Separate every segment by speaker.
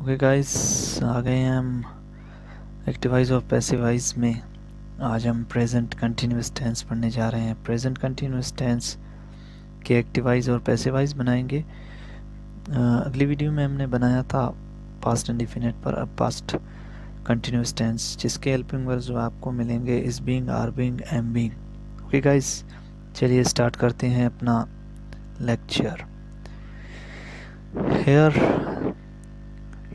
Speaker 1: Okay guys, आ गए हैं हम एक्टिवाइज और पैसिवाइज में। आज हम प्रेजेंट कंटिन्यूस टेंस पढ़ने जा रहे हैं। प्रेजेंट कंटिन्यूस टेंस के एक्टिवाइज और पैसिवाइज बनाएंगे। अगली वीडियो में हमने बनाया था पास्ट इंडेफिनिट पर। अब पास्ट कंटिन्यूस टेंस जिसके हेल्पिंग वर्ड्स जो आपको मिलेंगे is being, are being, am being. Okay guys, चलिए स्टार्ट करते हैं अपना lecture. Here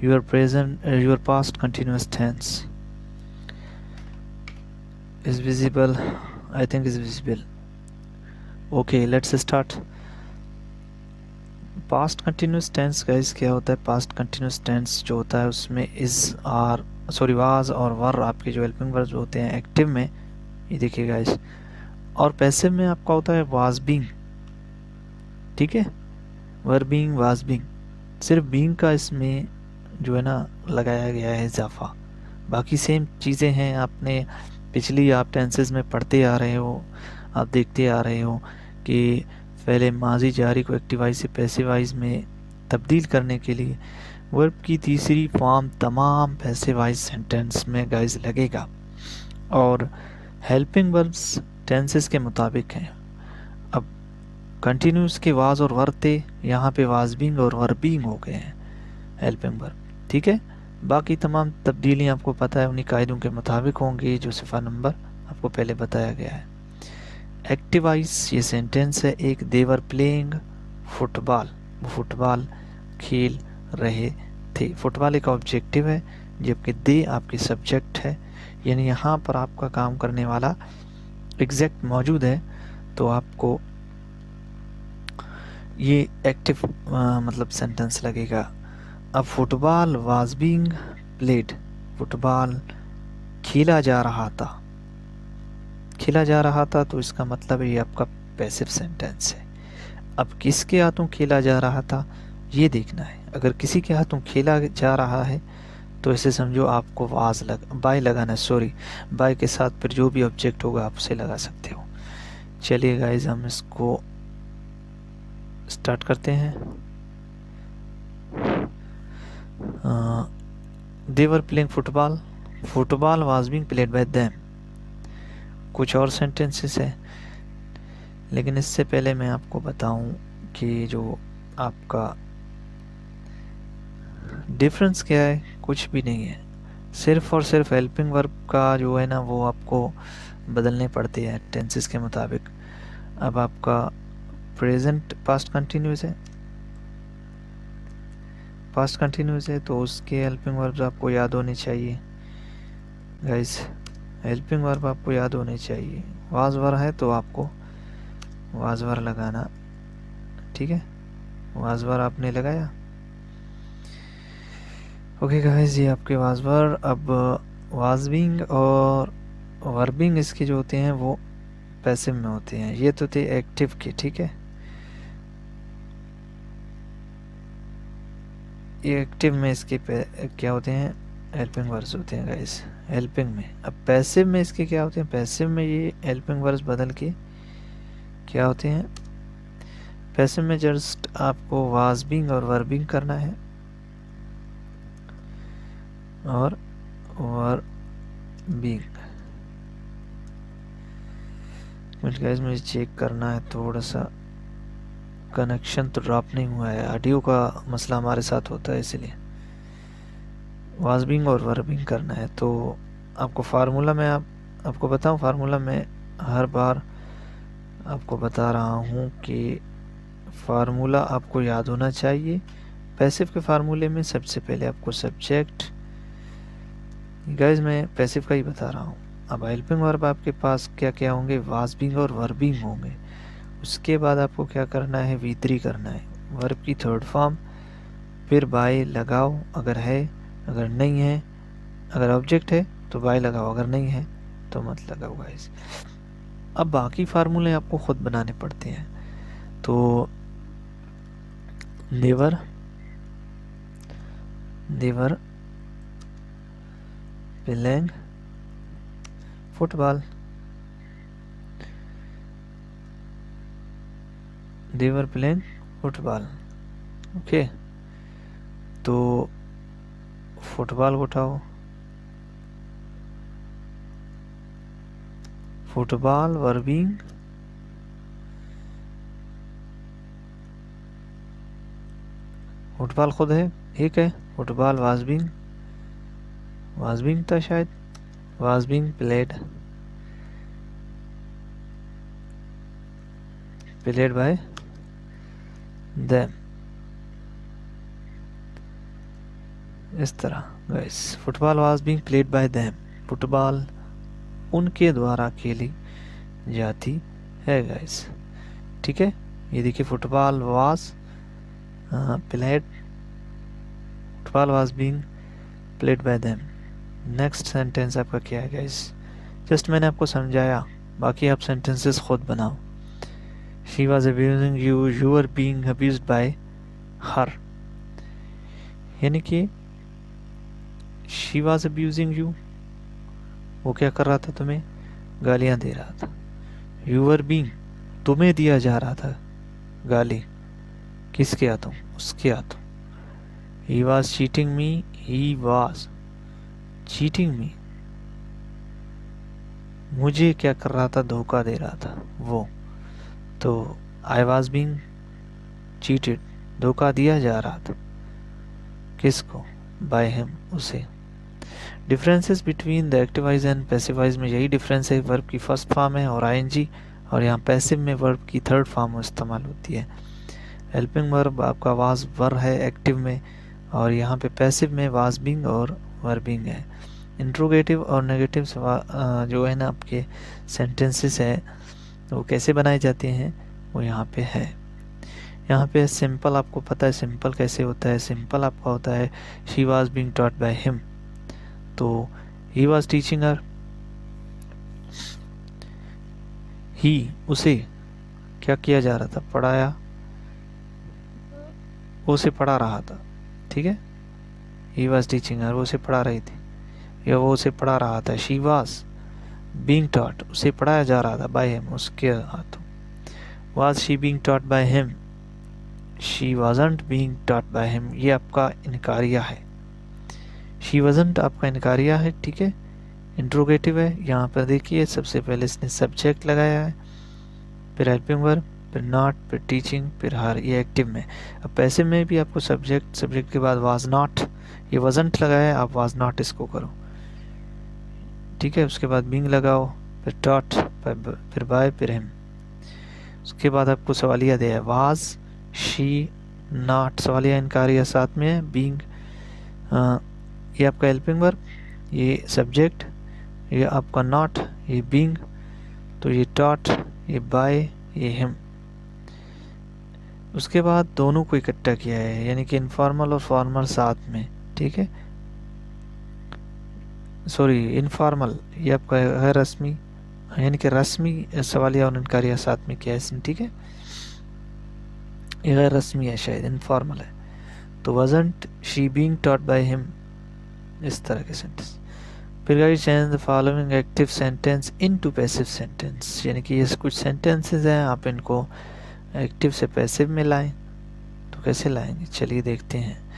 Speaker 1: your past continuous tense is visible. I think is visible. Okay, let's start. Past continuous tense guys क्या होता है? Past continuous tense जो होता है उसमें is, are, सॉरी was और were आपके जो हेल्पिंग वर्ब्स होते हैं एक्टिव में, ये देखिए गाइस। और पैसिव में आपका होता है was being, ठीक है, were being, was being। सिर्फ being का इसमें जो है ना लगाया गया है इजाफा, बाकी सेम चीज़ें हैं। आपने पिछली आप टेंसेस में पढ़ते आ रहे हो, आप देखते आ रहे हो कि पहले माजी जारी को एक्टिवाइज से पैसिवाइज में तब्दील करने के लिए वर्ब की तीसरी फॉर्म तमाम पैसिवाइज सेंटेंस में गाइज लगेगा। और हेल्पिंग वर्ब्स टेंसेस के मुताबिक हैं। अब कंटिन्यूस के वाज और वर थे, यहाँ पे वाज बीइंग और वर बीइंग हो गए हैं हेल्पिंग वर्ब, ठीक है। बाकी तमाम तब्दीलियाँ आपको पता है उन्हीं कायदों के मुताबिक होंगी जो सिफा नंबर आपको पहले बताया गया है। एक्टिवाइज ये सेंटेंस है एक, देवर प्लेइंग फुटबॉल, वो फुटबॉल खेल रहे थे। फुटबॉल एक ऑब्जेक्टिव है जबकि दे आपकी सब्जेक्ट है, यानी यहाँ पर आपका काम करने वाला एग्जैक्ट मौजूद है तो आपको ये एक्टिव मतलब सेंटेंस लगेगा। अब football was being played, football खेला जा रहा था, खेला जा रहा था तो इसका मतलब ये आपका पैसिव सेंटेंस है। अब किसके हाथों खेला जा रहा था ये देखना है। अगर किसी के हाथों खेला जा रहा है तो इसे समझो आपको बाय लगाना है, सॉरी बाय के साथ फिर जो भी ऑब्जेक्ट होगा आप उसे लगा सकते हो। चलिए गाइज हम इसको स्टार्ट करते हैं। They were playing football, football was being played by them. कुछ और सेंटेंसेस है लेकिन इससे पहले मैं आपको बताऊं कि जो आपका डिफरेंस क्या है, कुछ भी नहीं है। सिर्फ और सिर्फ हेल्पिंग वर्ब का जो है ना वो आपको बदलने पड़ते हैं टेंसेस के मुताबिक। अब आपका प्रेजेंट पास्ट कंटिन्यूस है, पास्ट कंटिन्यूस है तो उसके हेल्पिंग वर्ब्स आपको याद होने चाहिए गाइस। हेल्पिंग वर्ब आपको याद होने चाहिए। वाज वर है तो आपको वाज वर लगाना, ठीक है। वाज वर आपने लगाया, ओके गाइस, ये आपके वाज वर। अब वाज बीइंग और वर्बिंग इसके जो होते हैं वो पैसिव में होते हैं। ये तो थे एक्टिव के, ठीक है। ये एक्टिव में इसके क्या होते हैं, हेल्पिंग वर्ब्स होते हैं गाइस हेल्पिंग में। अब पैसिव में इसके क्या होते हैं, पैसिव में ये हेल्पिंग वर्ब्स बदल के क्या होते हैं, पैसिव में जस्ट आपको वाज बीइंग और वर्बिंग करना है और वर बीइंग। गाइस मुझे चेक करना है, थोड़ा सा कनेक्शन तो ड्रॉप नहीं हुआ है, ऑडियो का मसला हमारे साथ होता है इसलिए। वाज बीइंग और वर्बिंग करना है तो आपको फार्मूला में आपको बताऊं, फार्मूला में हर बार आपको बता रहा हूं कि फार्मूला आपको याद होना चाहिए। पैसिव के फार्मूले में सबसे पहले आपको सब्जेक्ट, गाइस मैं पैसिव का ही बता रहा हूं। अब हेल्पिंग वर्ब आपके पास क्या क्या होंगे, वाज बीइंग और वर्बिंग होंगे। उसके बाद आपको क्या करना है, V3 करना है, वर्ब की थर्ड फॉर्म, फिर बाय लगाओ अगर है, अगर नहीं है, अगर ऑब्जेक्ट है तो बाय लगाओ, अगर नहीं है तो मत लगाओ गाइस। अब बाकी फार्मूले आपको खुद बनाने पड़ते हैं। तो देवर, देवर प्लेइंग फुटबॉल, देवर प्लेइंग फुटबॉल, ओके। तो फुटबॉल को उठाओ, फुटबॉल वर बीइंग, फुटबॉल खुद है, एक है, फुटबॉल वाज बीइंग था शायद, was being played by them. इस तरह guys, football was being played by them, football उनके द्वारा खेली जाती है गाइस। ठीक है, ये देखिए football was played, football was being played by them. Next sentence आपका क्या है गाइस? जस्ट मैंने आपको समझाया, बाकी आप सेंटेंसेस खुद बनाओ। She was abusing you, you are being abused by her, यानी कि शी वॉज अब्यूजिंग यू, वो क्या कर रहा था, तुम्हें गालियां दे रहा था। यू आर बीइंग, तुम्हें दिया जा रहा था गाली, किसके हाथों? उसके हाथों। He was cheating me, he was cheating मी, मुझे क्या कर रहा था? धोखा दे रहा था वो। तो आई वॉज बीइंग चीटेड, धोखा दिया जा रहा था, किसको? बाय हिम, उसे। Differences between the active voice and passive voice में यही डिफरेंस है, वर्ब की फर्स्ट फॉर्म है और आईएनजी, और यहाँ पैसिव में वर्ब की थर्ड फॉर्म इस्तेमाल होती है। हेल्पिंग वर्ब आपका वाज वर है एक्टिव में, और यहाँ पे पैसिव में वाज बीइंग और वर बीइंग है। इंट्रोगेटिव और नेगेटिव जो है ना आपके सेंटेंसेस है, वो कैसे बनाए जाते हैं वो यहाँ पे है। यहाँ पे सिंपल आपको पता है सिंपल कैसे होता है। सिंपल आपका होता है she was being taught by him, तो ही वॉज टीचिंग हर, ही उसे क्या किया जा रहा था? पढ़ाया, वो उसे पढ़ा रहा था। ठीक है, ही वॉज टीचिंग हर, वो उसे पढ़ा रही थी या वो उसे पढ़ा रहा था। शी वॉज बीइंग टॉट, उसे पढ़ाया जा रहा था, बाय हिम, उसके हाथों। Was she being taught by him, she wasn't being taught by him, ये आपका इनकारिया है। शी वाजंट आपका इनकारिया है। ठीक है, इंट्रोगेटिव है। यहाँ पर देखिए सबसे पहले इसने सब्जेक्ट लगाया है, फिर हेल्पिंग वर्ब, फिर नॉट, फिर टीचिंग, फिर हर, ये एक्टिव में। अब पैसिव में भी आपको सब्जेक्ट के बाद वाज नॉट, ये वाजंट लगाया है, आप वाज नॉट इसको करो। ठीक है, उसके बाद बीइंग लगाओ, फिर टॉट, फिर बाय, फिर हिम। उसके बाद आपको सवालिया दिया है, वाज शी नॉट, सवालिया इनकारिया साथ में है। बीइंग ये आपका हेल्पिंग वर्ब, ये सब्जेक्ट, ये आपका नॉट, ये बीइंग, तो ये टॉट, ये बाय, ये हिम। उसके बाद दोनों को इकट्ठा किया है, यानी कि इनफॉर्मल और फॉर्मल साथ में। ठीक है, सॉरी इनफॉर्मल, ये आपका है रस्मी, यानी कि रस्मी सवालिया और इनकारिया साथ में किया है इसने। ठीक है, ये गैर रस्मी है, शायद इनफॉर्मल है। तो wasn't she being taught by him, इस तरह के सेंटेंस। फिर guys change the following active sentence into passive sentence, यानी कि ये कुछ सेंटेंसेस हैं, आप इनको एक्टिव से पैसिव में लाएं। तो कैसे लाएंगे, चलिए देखते हैं।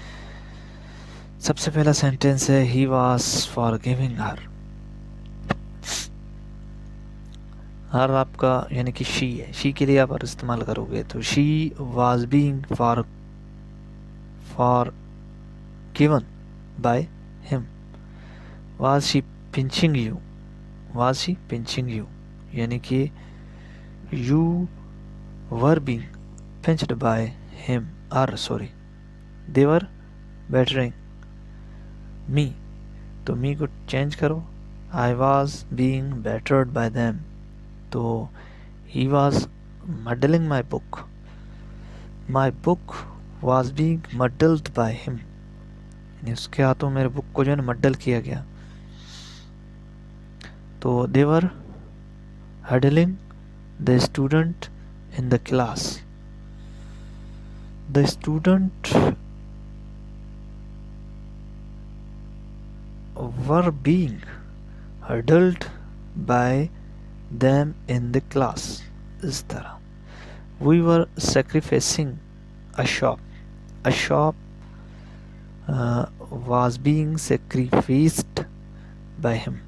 Speaker 1: सबसे पहला सेंटेंस है ही वॉज फॉरगिविंग हर। हर आपका यानी कि शी है, शी के लिए आप और इस्तेमाल करोगे, तो she was being forgiven by him. Was she pinching you, was she pinching you, यानी कि you were being pinched by him, और sorry they were battering me, तो मी को चेंज करो, I was being battered by them, तो he was muddling my book was being muddled by him, यानी उसके हाथों मेरे बुक को जो है ना मडल किया गया। तो they were huddling the student in the class, the student were being huddled by them in the class, इस तरह। we were sacrificing a shop was being sacrificed by him,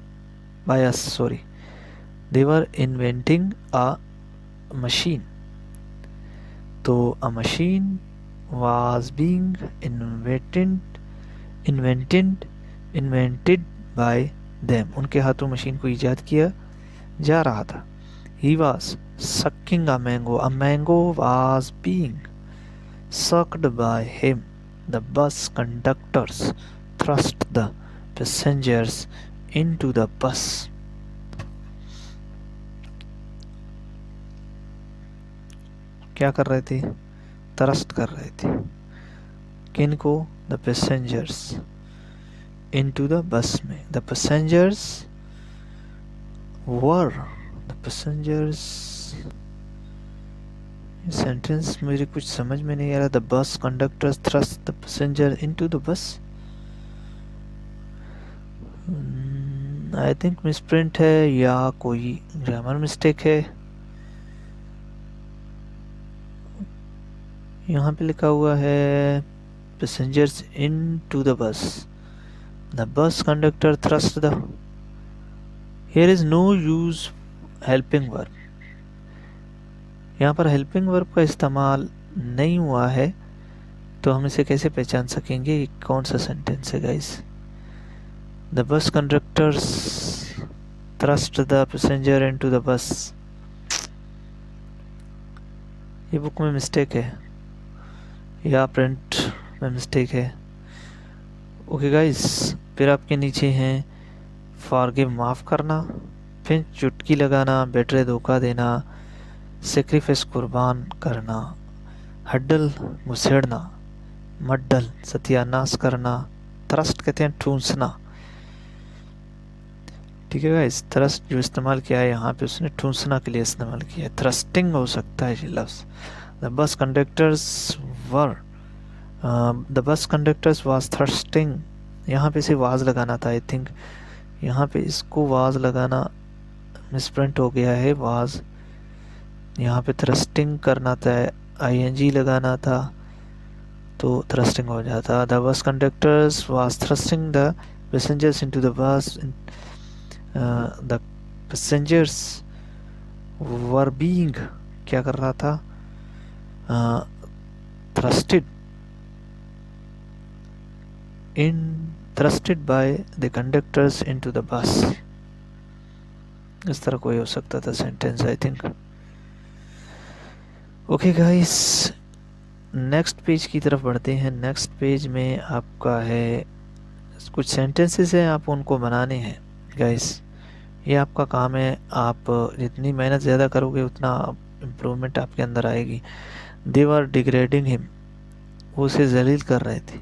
Speaker 1: by us, sorry. They were inventing a machine. तो a machine was being invented by them. उनके हाथों machine को इजाद किया जा रहा था. He was sucking a mango. A mango was being sucked by him. The bus conductors thrust the passengers into the bus. क्या कर रहे थे? थ्रस्ट कर रहे थे. किनको? The passengers into the bus में. The passengers were, the passengers, sentence मुझे कुछ समझ में नहीं आ रहा. The bus conductors thrust the passenger into the bus. I think misprint है या कोई ग्रामर मिस्टेक है. यहाँ पे लिखा हुआ है passengers into the bus. The bus conductor thrust the. Here is no use helping verb. यहाँ पर हेल्पिंग वर्ब का इस्तेमाल नहीं हुआ है, तो हम इसे कैसे पहचान सकेंगे कौन सा सेंटेंस है guys? The bus conductors thrust the passenger into the bus. ये बुक में मिस्टेक है या प्रिंट में मिस्टेक है. ओके गाइस, फिर आपके नीचे हैं फॉरगिव माफ़ करना, फिर चुटकी लगाना, बेटरे धोखा देना, सेक्रीफाइस कुर्बान करना, हड्डल घुसेड़ना, मड्डल सत्यानाश करना, थ्रस्ट कहते हैं ठूंसना. ठीक है गाइस, थ्रस्ट जो इस्तेमाल किया है यहाँ पे उसने ठूंसना के लिए इस्तेमाल किया है. थ्रस्टिंग हो सकता है ये लफ्ज़. The bus conductors were, the bus conductors was thrusting. यहाँ पे से वाज लगाना था. आई थिंक यहाँ पे इसको वाज लगाना मिसप्रिंट हो गया है. वाज यहाँ पे थ्रस्टिंग करना था, ING लगाना था तो थ्रस्टिंग हो जाता. The bus conductors was thrusting the passengers into the bus. The passengers were being, क्या कर रहा था? thrusted by the conductors into the bus. इस तरह कोई हो सकता था sentence I think. Okay guys, next page की तरफ बढ़ते हैं. नेक्स्ट पेज में आपका है कुछ सेंटेंसेस हैं, आप उनको बनाने हैं गाइस. ये आपका काम है. आप जितनी मेहनत ज़्यादा करोगे उतना इम्प्रूवमेंट आपके अंदर आएगी. दे वर डिग्रेडिंग हिम, वो उसे जलील कर रहे थे.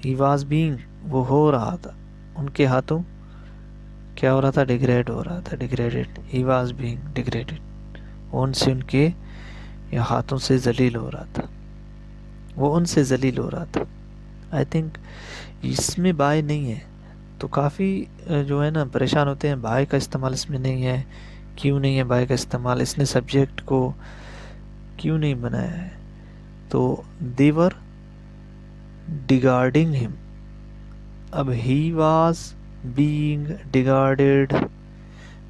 Speaker 1: ही वाज बीइंग, वो हो रहा था. उनके हाथों क्या हो रहा था? डिग्रेड हो रहा था. Degraded, he was being degraded. उनसे, उनके या हाथों से जलील हो रहा था. वो उनसे जलील हो रहा था. आई थिंक इसमें बाय नहीं है, तो काफ़ी जो है ना परेशान होते हैं. बाय का इस्तेमाल इसमें नहीं है. क्यों नहीं है बाय का इस्तेमाल? इसने सब्जेक्ट को क्यों नहीं बनाया है? तो देवर डिगार्डिंग हिम. अब ही वाज बीइंग डिगार्डेड,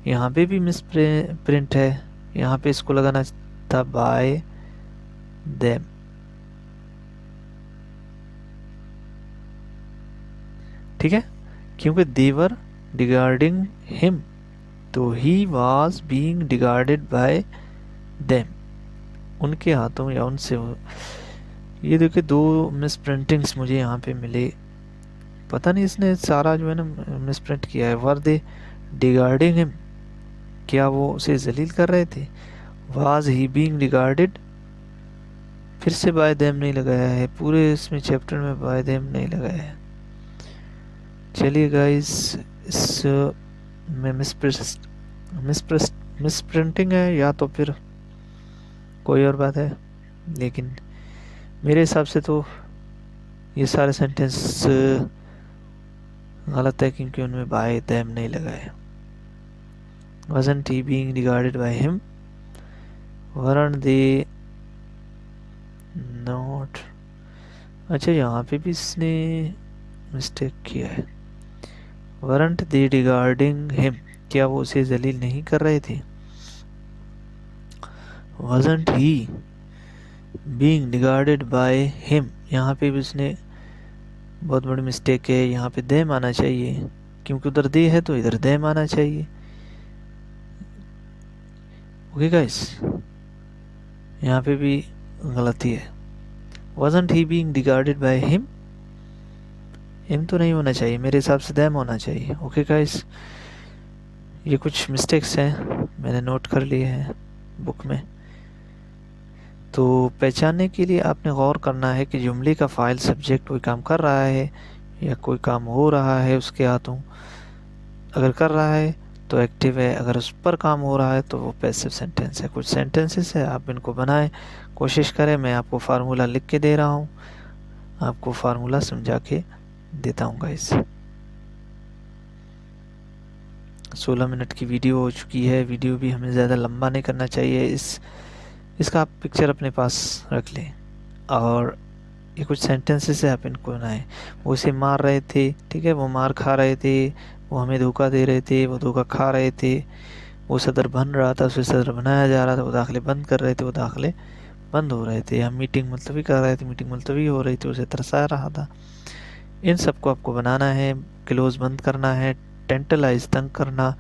Speaker 1: यहाँ पे भी मिस प्रिंट है. यहाँ पे इसको लगाना था बाय देम. ठीक है, क्योंकि देवर डिगार्डिंग हिम, तो he was being disregarded by them. उनके हाथों या उनसे. ये देखिए दो मिस प्रिंटिंग्स मुझे यहाँ पे मिले. पता नहीं इसने सारा जो है ना मिस प्रिंट किया है. वर दे डिगार्डिंग हिम, क्या वो उसे जलील कर रहे थे? वाज ही बीइंग डिगार्डेड, फिर से बाय देम नहीं लगाया है. पूरे इसमें चैप्टर में बाय देम नहीं लगाया है. चलिए गाइस, इस में मिस प्रिंटिंग है या तो फिर कोई और बात है, लेकिन मेरे हिसाब से तो ये सारे सेंटेंस गलत है क्योंकि उनमें बाय देम नहीं लगाया. wasn't he being regarded by him, weren't they not. अच्छा, यहाँ पे भी इसने मिस्टेक किया है। वरंट दे रिगार्डिंग हिम, क्या वो उसे जलील नहीं कर रहे थे? वजंट ही बीइंग रिगार्डेड बाय हिम, यहाँ पे भी उसने बहुत बड़ी मिस्टेक है। यहाँ पे देम आना चाहिए, क्योंकि उधर दे है तो इधर देम आना चाहिए। ओके गाइस, यहाँ पे भी गलती है। wasn't he being regarded by him, him तो नहीं होना चाहिए, मेरे हिसाब से देम होना चाहिए। ओके गाइस, ये कुछ मिस्टेक्स हैं मैंने नोट कर लिए हैं बुक में। तो पहचानने के लिए आपने गौर करना है कि जुमले का फ़ाइल सब्जेक्ट कोई काम कर रहा है या कोई काम हो रहा है उसके हाथों। अगर कर रहा है तो एक्टिव है, अगर उस पर काम हो रहा है तो वो पैसिव सेंटेंस है। कुछ सेंटेंसेस है, आप इनको बनाएं, कोशिश करें। मैं आपको फार्मूला लिख के दे रहा हूँ, आपको फार्मूला समझा के देता हूँ गाइस। 16 मिनट की वीडियो हो चुकी है। वीडियो भी हमें ज़्यादा लंबा नहीं करना चाहिए। इसका आप पिक्चर अपने पास रख लें, और ये कुछ सेंटेंसेस है, आप इनको बनाएं। वो उसे मार रहे थे, ठीक है, वो मार खा रहे थे, वो हमें धोखा दे रहे थे, वो धोखा खा रहे थे, वो सदर बन रहा था, उसे सदर बनाया जा रहा था, वो दाखिले बंद कर रहे थे, वो दाखिले बंद हो रहे थे, हम मीटिंग मुलतवी कर रहे थे, मीटिंग मुलतवी हो रही थी, उसे तरसा रहा था। इन सबको आपको बनाना है। क्लोज बंद करना है, टेंटलाइज तंग करना,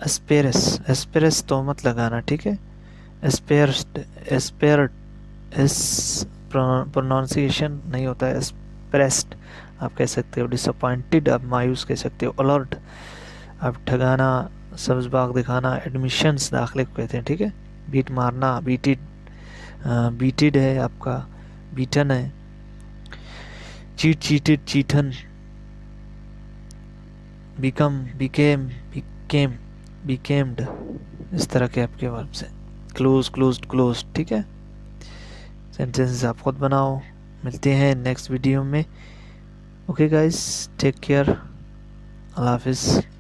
Speaker 1: एस्पेरस, एस्पेरस तो मत लगाना, ठीक है। एस्पेर्ड, एस्पेर्ड, एस प्रोनाउंसिएशन नहीं होता है, एस्प्रेस्ड आप कह सकते हो। डिसअपॉइंटेड आप मायूस कह सकते हो। अलर्ट आप ठगाना, सब्ज बाग दिखाना। एडमिशंस दाखिले को कहते हैं, ठीक है। बीट मारना, बीटेड, बीटेड है आपका, बीटन है। Cheat, cheated, cheaten. Become, became, became, becamed, इस तरह के आपके वर्ब से। क्लोज, क्लोज्ड, क्लोज, ठीक है। सेंटेंसेस आप खुद बनाओ। मिलते हैं नेक्स्ट वीडियो में। ओके गाइस, टेक केयर, अल्लाह हाफिज़।